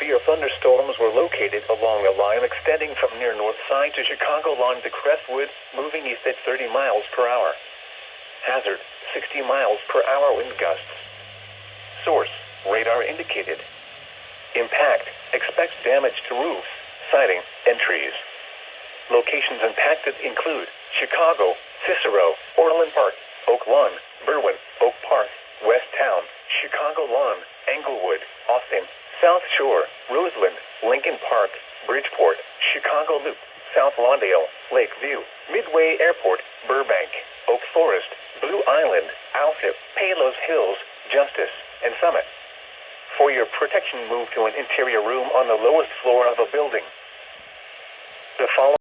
severe thunderstorms were located along a line extending from near North Side to Chicago Lawn to Crestwood, moving east at 30 miles per hour. Hazard, 60 miles per hour wind gusts. Source, radar indicated. Impact, expects damage to roofs, siding, and trees. Locations impacted include Chicago, Cicero, Orland Park, Oak Lawn, Berwyn, Oak Park, West Town, Chicago Lawn, Englewood, Austin, South Shore, Roseland, Lincoln Park, Bridgeport, Chicago Loop, South Lawndale, Lakeview, Midway Airport, Burbank, Oak Forest, Blue Island, Alsip, Palos Hills, Justice, and Summit. For your protection, move to an interior room on the lowest floor of a building. The following